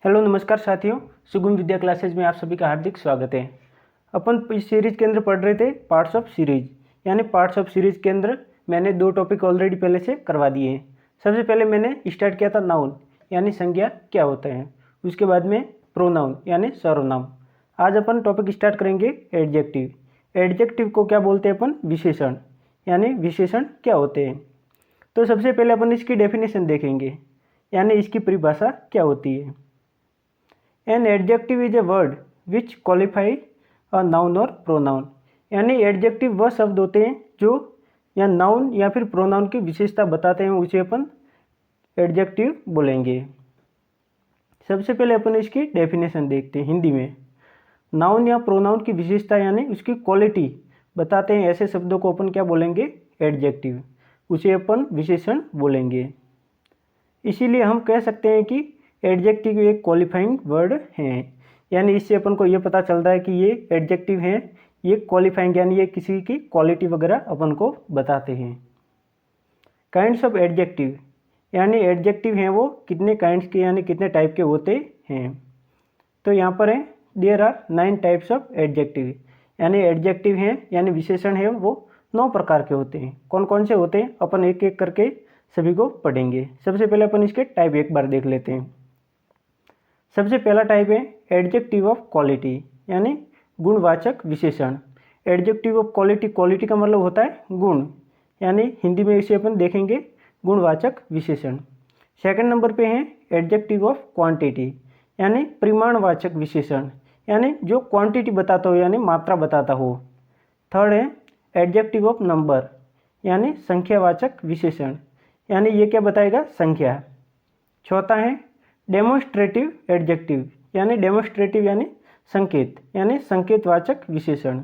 Hello नमस्कार साथियों, सुगम विद्या क्लासेज में आप सभी का हार्दिक स्वागत है। अपन इस सीरीज के अंदर पढ़ रहे थे पार्ट्स ऑफ सीरीज, यानी पार्ट्स ऑफ सीरीज के अंदर मैंने 2 टॉपिक ऑलरेडी पहले से करवा दिए हैं। सबसे पहले मैंने स्टार्ट किया था नाउन यानी संज्ञा क्या होता है, उसके बाद में प्रोनाउन यानी सर्वनाम। आज अपन टॉपिक स्टार्ट करेंगे एडजेक्टिव। एडजेक्टिव को क्या बोलते हैं अपन? विशेषण, यानी विशेषण क्या होते हैं। तो सबसे पहले अपन इसकी डेफिनेशन देखेंगे, यानी इसकी परिभाषा क्या होती है। An adjective is a word which qualify a noun और प्रोनाउन, यानी एडजेक्टिव वह शब्द होते हैं जो या नाउन या फिर प्रोनाउन की विशेषता बताते हैं, उसे अपन एडजेक्टिव बोलेंगे। सबसे पहले अपन इसकी डेफिनेशन देखते हैं हिंदी में। नाउन या प्रोनाउन की विशेषता यानी उसकी क्वालिटी बताते हैं ऐसे शब्दों को अपन क्या बोलेंगे? एडजेक्टिव, उसे अपन विशेषण बोलेंगे। इसीलिए हम कह सकते हैं कि एडजेक्टिव एक क्वालिफाइंग वर्ड है, यानी इससे अपन को ये पता चल रहा है कि ये एडजेक्टिव हैं, ये क्वालिफाइंग यानी ये किसी की क्वालिटी वगैरह अपन को बताते हैं। काइंड्स ऑफ एडजेक्टिव, यानी एडजेक्टिव हैं वो कितने काइंड्स के यानी कितने टाइप के होते हैं। तो यहाँ पर है there are 9 types of adjective, यानी एडजेक्टिव हैं यानी विशेषण है वो 9 प्रकार के होते हैं। कौन कौन से होते हैं अपन एक एक करके सभी को पढ़ेंगे। सबसे पहले अपन इसके टाइप एक बार देख लेते हैं। सबसे पहला टाइप है एडजेक्टिव ऑफ क्वालिटी, यानी गुणवाचक विशेषण। एडजेक्टिव ऑफ क्वालिटी, क्वालिटी का मतलब होता है गुण, यानी हिंदी में इसे अपन देखेंगे गुणवाचक विशेषण। सेकंड नंबर पे है एडजेक्टिव ऑफ क्वांटिटी, यानी परिमाणवाचक विशेषण, यानी जो क्वांटिटी बताता हो यानी मात्रा बताता हो। थर्ड है एडजेक्टिव ऑफ नंबर, यानी संख्यावाचक विशेषण, यानी ये क्या बताएगा? संख्या। चौथा है डेमोन्स्ट्रेटिव एडजेक्टिव, यानी डेमोन्स्ट्रेटिव यानी संकेत, यानी संकेतवाचक विशेषण।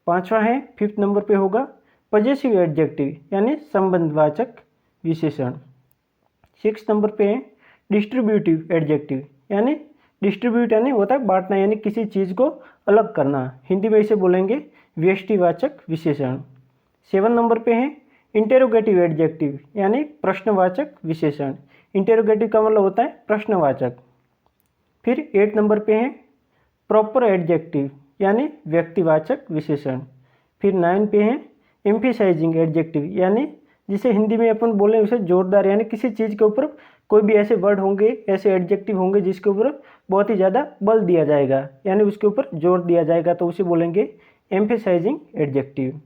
पांचवा है 5th नंबर पे होगा पॉजेसिव एडजेक्टिव, यानी संबंधवाचक विशेषण। 6th नंबर पे है डिस्ट्रीब्यूटिव एडजेक्टिव, यानी डिस्ट्रीब्यूट यानी होता है बांटना, यानी किसी चीज़ को अलग करना, हिंदी में इसे बोलेंगे व्यष्टिवाचक विशेषण। 7 नंबर पे है इंटेरोगेटिव एडजेक्टिव, यानी प्रश्नवाचक विशेषण। इंटेरोगेटिव का मतलब होता है प्रश्नवाचक। फिर 8 नंबर पे है प्रॉपर एडजेक्टिव, यानी व्यक्तिवाचक विशेषण। फिर 9 पे है एम्फेसाइजिंग एडजेक्टिव, यानी जिसे हिंदी में अपन बोलें उसे जोरदार, यानी किसी चीज़ के ऊपर कोई भी ऐसे वर्ड होंगे, ऐसे एडजेक्टिव होंगे जिसके ऊपर बहुत ही ज़्यादा बल दिया जाएगा, यानी उसके ऊपर जोर दिया जाएगा, तो उसे बोलेंगे एम्फेसाइजिंग एडजेक्टिव।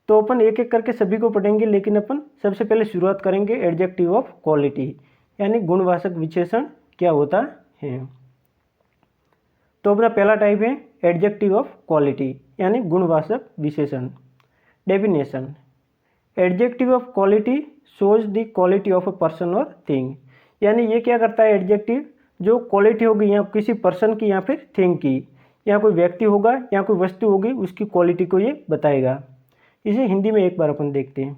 तो अपन एक एक करके सभी को पढ़ेंगे, लेकिन अपन सबसे पहले शुरुआत करेंगे एडजेक्टिव ऑफ क्वालिटी, यानी गुणवाचक विशेषण क्या होता है। तो अपना पहला टाइप है एडजेक्टिव ऑफ क्वालिटी, यानी गुणवाचक विशेषण। Definition, adjective of quality shows the quality of a person और थिंग, यानी ये क्या करता है एडजेक्टिव, जो क्वालिटी होगी या किसी पर्सन की या फिर थिंग की, या कोई व्यक्ति होगा या कोई वस्तु होगी, उसकी क्वालिटी को ये बताएगा। इसे हिंदी में एक बार अपन देखते हैं।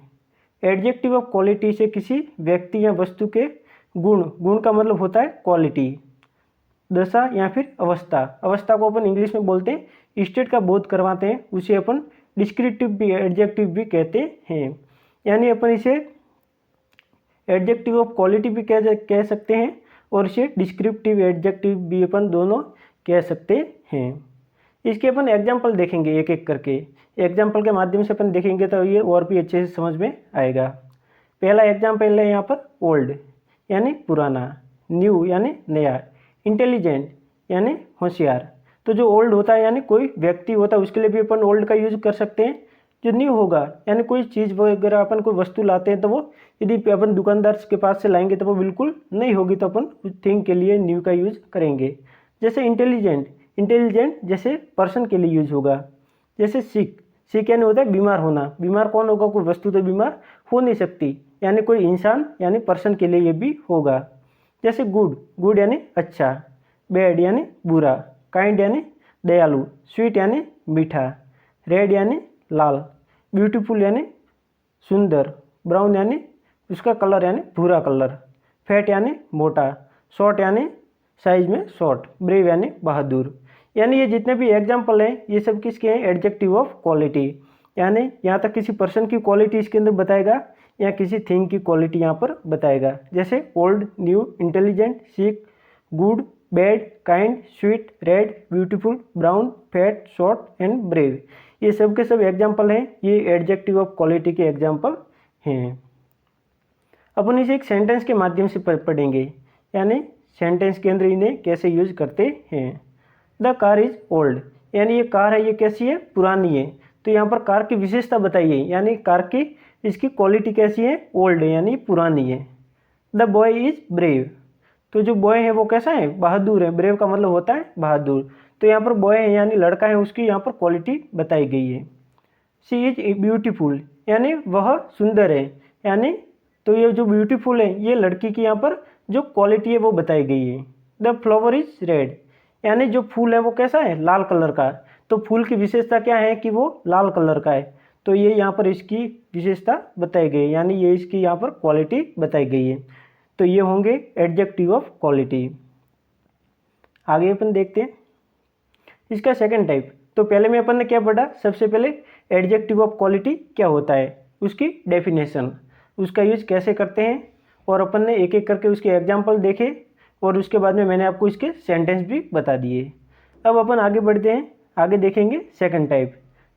एडजेक्टिव ऑफ क्वालिटी से किसी व्यक्ति या वस्तु के गुण, गुण का मतलब होता है क्वालिटी, दशा या फिर अवस्था, अवस्था को अपन इंग्लिश में बोलते हैं स्टेट का बोध करवाते हैं, उसे अपन डिस्क्रिप्टिव भी एडजेक्टिव भी कहते हैं। यानी अपन इसे एडजेक्टिव ऑफ क्वालिटी भी कह सकते हैं और इसे डिस्क्रिप्टिव एडजेक्टिव भी अपन दोनों कह सकते हैं। इसके अपन एग्जाम्पल देखेंगे एक एक करके, एग्जाम्पल के माध्यम से अपन देखेंगे तो ये और भी अच्छे से समझ में आएगा। पहला एग्जाम्पल है यहाँ पर ओल्ड यानी पुराना, न्यू यानी नया, इंटेलिजेंट यानी होशियार। तो जो ओल्ड होता है यानी कोई व्यक्ति होता है, उसके लिए भी अपन ओल्ड का यूज कर सकते हैं। जो न्यू होगा यानी कोई चीज़ वगैरह अपन कोई वस्तु लाते हैं, तो वो यदि अपन दुकानदार के पास से लाएंगे तो वो बिल्कुल नहीं होगी, तो अपन थिंग के लिए न्यू का यूज करेंगे। जैसे इंटेलिजेंट, इंटेलिजेंट जैसे पर्सन के लिए यूज होगा। जैसे सिक, सिक यानी होता है बीमार होना, बीमार कौन होगा? कोई वस्तु तो बीमार हो नहीं सकती, यानी कोई इंसान यानी पर्सन के लिए ये भी होगा। जैसे गुड, गुड यानी अच्छा, बैड यानी बुरा, काइंड यानी दयालु, स्वीट यानी मीठा, रेड यानी लाल, ब्यूटीफुल यानी सुंदर, ब्राउन यानी उसका कलर यानी भूरा कलर, फैट यानी मोटा, शॉर्ट यानी साइज में शॉर्ट, ब्रेव यानी बहादुर। यानी ये जितने भी एग्जाम्पल हैं ये सब किसके हैं? एडजेक्टिव ऑफ क्वालिटी, यानी यहाँ तक किसी पर्सन की क्वालिटी इसके अंदर बताएगा या किसी थिंग की क्वालिटी यहाँ पर बताएगा। जैसे old, new, intelligent, sick, good, bad, kind, sweet, red, beautiful, brown, fat, short and brave. ये सब के सब एग्जाम्पल हैं, ये एडजेक्टिव ऑफ क्वालिटी के एग्जाम्पल हैं। अपन इसे एक सेंटेंस के माध्यम से पढ़ेंगे, यानी सेंटेंस के अंदर इन्हें कैसे यूज करते हैं। द कार इज ओल्ड, यानी ये कार है, ये कैसी है, पुरानी है। तो यहाँ पर कार की विशेषता बताइए, यानी कार की इसकी क्वालिटी कैसी है, ओल्ड है यानी पुरानी है। द बॉय इज ब्रेव, तो जो बॉय है वो कैसा है, बहादुर है। ब्रेव का मतलब होता है बहादुर। तो यहाँ पर बॉय है यानी लड़का है, उसकी यहाँ पर क्वालिटी बताई गई है। शी इज ब्यूटीफुल, यानी वह सुंदर है, यानी तो ये जो ब्यूटीफुल है ये लड़की की यहाँ पर जो क्वालिटी है वो बताई गई है। द फ्लावर इज रेड, यानी जो फूल है वो कैसा है, लाल कलर का। तो फूल की विशेषता क्या है कि वो लाल कलर का है। तो ये यहाँ पर इसकी विशेषता बताई गई है, यानी ये इसकी यहाँ पर क्वालिटी बताई गई है। तो ये होंगे एडजेक्टिव ऑफ क्वालिटी। आगे अपन देखते हैं इसका सेकंड टाइप। तो पहले में अपन ने क्या पढ़ा, सबसे पहले एडजेक्टिव ऑफ क्वालिटी क्या होता है, उसकी डेफिनेशन, उसका यूज कैसे करते हैं, और अपन ने एक एक करके उसके एग्जाम्पल देखे, और उसके बाद में मैंने आपको इसके सेंटेंस भी बता दिए। अब अपन आगे बढ़ते हैं, आगे देखेंगे सेकंड टाइप।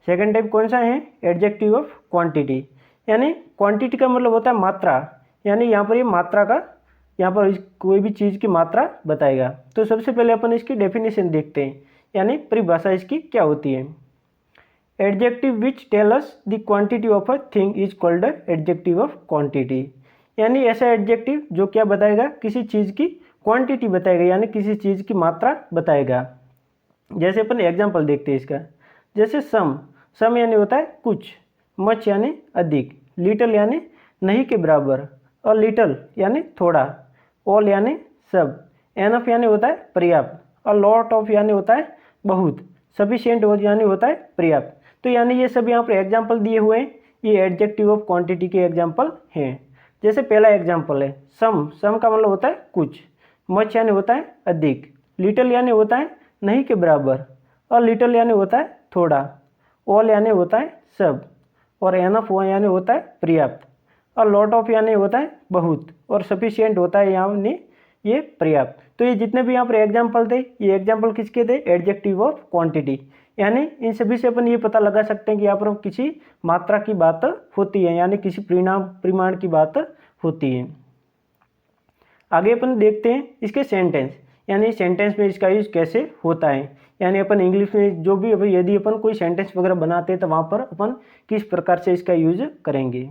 सेकंड टाइप कौन सा है, एडजेक्टिव ऑफ क्वांटिटी, यानी क्वांटिटी का मतलब होता है मात्रा, यानी यहाँ पर ये मात्रा का, यहाँ पर कोई भी चीज़ की मात्रा बताएगा। तो सबसे पहले अपन इसकी डेफिनेशन देखते हैं, यानी परिभाषा इसकी क्या होती है। Adjective which tell us the quantity of a thing is called adjective of quantity, यानी ऐसा एडजेक्टिव जो क्या बताएगा, किसी चीज़ की क्वांटिटी बताएगा, यानी किसी चीज़ की मात्रा बताएगा। जैसे अपन एग्जांपल देखते हैं इसका, जैसे सम यानी होता है कुछ, मच यानी अधिक, लिटिल यानी नहीं के बराबर, और लिटिल यानी थोड़ा, ऑल यानी सब, एनफ यानी होता है पर्याप्त, और लॉट ऑफ यानी होता है बहुत, सफिशिएंट यानी होता है पर्याप्त। तो यानी ये सब यहाँ पर एग्जाम्पल दिए हुए हैं, ये एडजेक्टिव ऑफ क्वांटिटी के एग्जाम्पल हैं। जैसे पहला एग्जाम्पल है सम का मतलब होता है कुछ, मच यानी होता है अधिक, लिटिल यानी होता है नहीं के बराबर, और लिटिल यानी होता है थोड़ा, ऑल यानी होता है सब, और एनफ यानी होता है पर्याप्त, और लॉट ऑफ यानी होता है बहुत, और सफिशिएंट होता है यानी ये पर्याप्त। तो ये जितने भी यहाँ पर एग्जाम्पल थे, ये एग्जाम्पल किसके थे, एडजेक्टिव ऑफ क्वांटिटी। यानी इन सभी से अपन ये पता लगा सकते हैं कि यहाँ पर किसी मात्रा की बात होती है, यानी किसी परिमाण की बात होती है। आगे अपन देखते हैं इसके सेंटेंस, यानी सेंटेंस में इसका यूज कैसे होता है, यानी अपन इंग्लिश में जो भी यदि अपन कोई सेंटेंस वगैरह बनाते हैं तो वहाँ पर अपन किस प्रकार से इसका यूज करेंगे।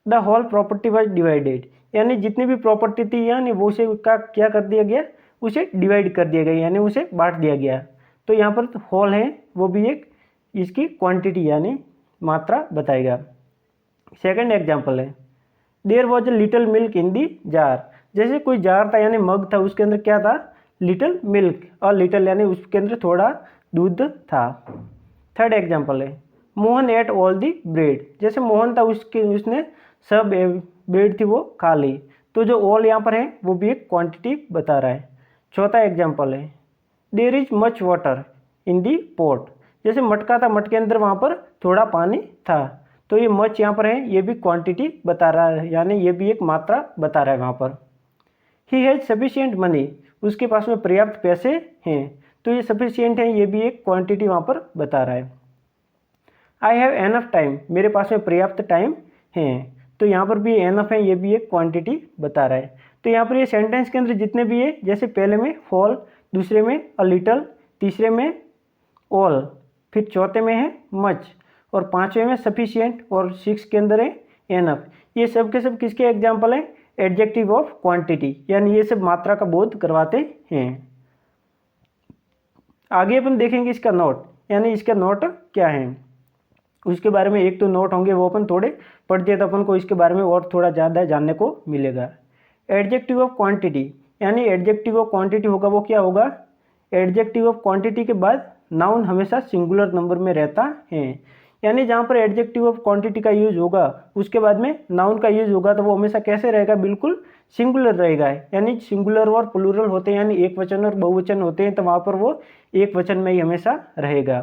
The whole property was divided, यानी जितनी भी प्रॉपर्टी थी यानी वो उसे का क्या कर दिया गया, उसे डिवाइड कर दिया गया, यानी उसे बांट दिया गया। तो यहाँ पर होल है वो भी एक इसकी क्वांटिटी यानी मात्रा बताएगा। सेकंड एग्जांपल है there was a little milk in the jar, जैसे कोई जार था यानी मग था, उसके अंदर क्या था, लिटिल मिल्क, और लिटिल यानी उसके अंदर थोड़ा दूध था। थर्ड एग्जांपल है Mohan at all the bread, जैसे मोहन था उसने सब ब्रेड थी वो खा ली। तो जो ऑल यहाँ पर है वो भी एक क्वांटिटी बता रहा है। चौथा एग्जांपल है there is much water in the pot, जैसे मटका था, मटके अंदर वहाँ पर थोड़ा पानी था। तो ये मच यहाँ पर है, ये भी क्वांटिटी बता रहा है, यानी ये भी एक मात्रा बता रहा है वहाँ पर। ही हैज सफिशिएंट मनी, उसके पास में पर्याप्त पैसे हैं। तो ये सफिशिएंट है, ये भी एक क्वांटिटी वहाँ पर बता रहा है। आई हैव एनफ टाइम, मेरे पास में पर्याप्त टाइम है। तो यहाँ पर भी एनफ है, ये भी एक क्वांटिटी बता रहा है। तो यहाँ पर ये सेंटेंस के अंदर जितने भी है, जैसे पहले में होल, दूसरे में अ लिटिल, तीसरे में ऑल, फिर चौथे में है मच, और पांचवें में सफिशिएंट, और सिक्स के अंदर है एनफ। ये सब के सब किसके एग्जाम्पल हैं, एडजेक्टिव ऑफ क्वांटिटी, यानी ये सब मात्रा का बोध करवाते हैं। आगे अपन देखेंगे इसका नोट, यानी इसका नोट क्या है, उसके बारे में एक तो नोट होंगे वो अपन थोड़े पढ़ दिए तो अपन को इसके बारे में और थोड़ा ज़्यादा जानने को मिलेगा। एडजेक्टिव ऑफ क्वांटिटी, यानी एडजेक्टिव ऑफ क्वांटिटी होगा वो क्या होगा, एडजेक्टिव ऑफ क्वांटिटी के बाद नाउन हमेशा सिंगुलर नंबर में रहता है, यानी जहाँ पर एडजेक्टिव ऑफ क्वांटिटी का यूज होगा उसके बाद में नाउन का यूज होगा तो वो हमेशा कैसे रहेगा, बिल्कुल सिंगुलर रहेगा। यानी सिंगुलर और प्लूरल होते हैं, यानी एक वचन और बहुवचन होते हैं, तो वहाँ पर वो एक वचन में ही हमेशा रहेगा।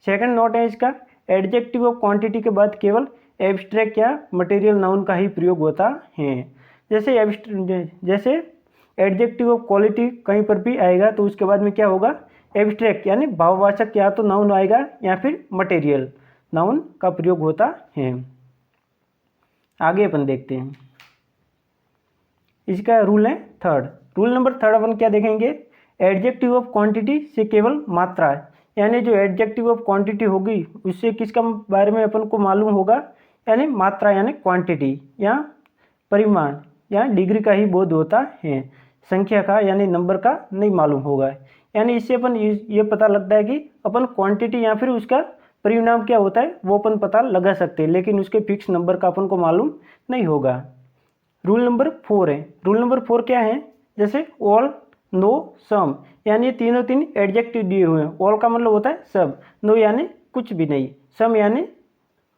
सेकंड नोट है इसका, एडजेक्टिव ऑफ क्वांटिटी के बाद केवल एब्स्ट्रैक्ट या मटेरियल नाउन का ही प्रयोग होता है। जैसे एडजेक्टिव ऑफ क्वालिटी कहीं पर भी आएगा तो उसके बाद में क्या होगा, एब्स्ट्रैक्ट यानी भाववाचक, या तो नाउन आएगा या फिर मटेरियल नाउन का प्रयोग होता है। आगे अपन देखते हैं, इसका रूल है थर्ड। रूल नंबर थर्ड अपन क्या देखेंगे, एडजेक्टिव ऑफ क्वांटिटी से केवल मात्रा, यानी जो एडजेक्टिव ऑफ क्वांटिटी होगी उससे किसका बारे में अपन को मालूम होगा, यानी मात्रा यानी क्वांटिटी या परिमाण या डिग्री का ही बोध होता है, संख्या का यानी नंबर का नहीं मालूम होगा। यानी इससे अपन ये पता लगता है कि अपन क्वांटिटी या फिर उसका परिणाम क्या होता है वो अपन पता लगा सकते हैं, लेकिन उसके फिक्स नंबर का अपन को मालूम नहीं होगा। रूल नंबर 4 है। रूल नंबर 4 क्या है, जैसे ऑल, नो, सम, यानी ये तीनों तीन एडजेक्टिव दिए हुए हैं। ऑल का मतलब होता है सब, नो यानी कुछ भी नहीं, सम यानी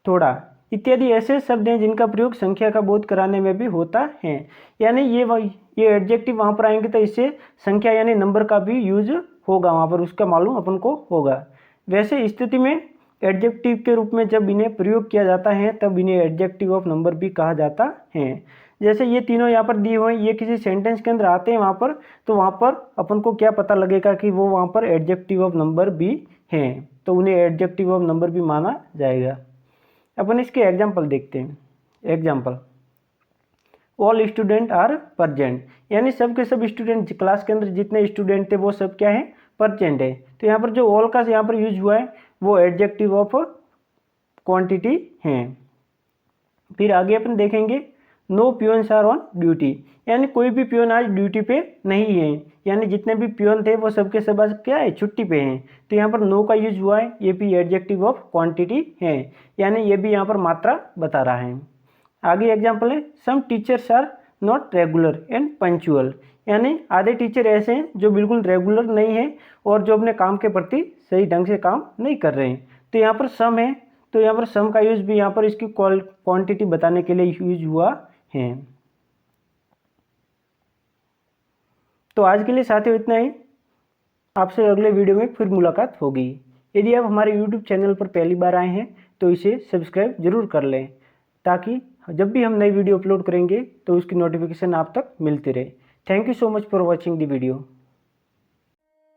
थोड़ा, इत्यादि ऐसे शब्द हैं जिनका प्रयोग संख्या का बोध कराने में भी होता है। यानी ये एडजेक्टिव वहाँ पर आएंगे तो इससे संख्या यानी नंबर का भी यूज होगा, वहाँ पर उसका मालूम अपन को होगा। वैसे स्थिति में एडजेक्टिव के रूप में जब इन्हें प्रयोग किया जाता है तब इन्हें एडजेक्टिव ऑफ नंबर भी कहा जाता है। जैसे ये तीनों यहाँ पर दिए हुए हैं, ये किसी सेंटेंस के अंदर आते हैं वहाँ पर, तो वहाँ पर अपन को क्या पता लगेगा कि वो वहाँ पर एडजेक्टिव ऑफ नंबर भी हैं, तो उन्हें एडजेक्टिव ऑफ नंबर भी माना जाएगा। अपन इसके एग्जाम्पल देखते हैं। Example, all student are present, यानी सब के सब स्टूडेंट, क्लास के अंदर जितने स्टूडेंट थे वो सब क्या है, प्रेजेंट है। तो यहाँ पर जो ऑल का यहाँ पर यूज हुआ है वो एडजेक्टिव ऑफ क्वांटिटी है। फिर आगे अपन देखेंगे, no peons are on duty, यानी कोई भी पियोन आज ड्यूटी पे नहीं है, यानी जितने भी पियोन थे वो सबके सब आज क्या है, छुट्टी पे हैं। तो यहाँ पर नो का यूज हुआ है, ये भी एडजेक्टिव ऑफ क्वांटिटी है, यानी ये भी यहाँ पर मात्रा बता रहा है। आगे एग्जाम्पल है, some teachers are not regular and punctual, यानी आधे टीचर ऐसे हैं जो बिल्कुल रेगुलर नहीं है और जो अपने काम के प्रति सही ढंग से काम नहीं कर रहे हैं। तो यहाँ पर सम है, तो यहाँ पर सम का यूज भी यहाँ पर इसकी क्वांटिटी बताने के लिए यूज हुआ है। तो आज के लिए साथियों इतना ही, आपसे अगले वीडियो में फिर मुलाकात होगी। यदि आप हमारे YouTube चैनल पर पहली बार आए हैं तो इसे सब्सक्राइब जरूर कर लें, ताकि जब भी हम नई वीडियो अपलोड करेंगे तो उसकी नोटिफिकेशन आप तक मिलती रहे। Thank you so much for watching the video.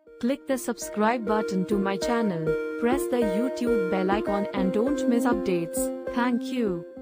Click the subscribe button to my channel, press the YouTube bell icon and don't miss updates. Thank you.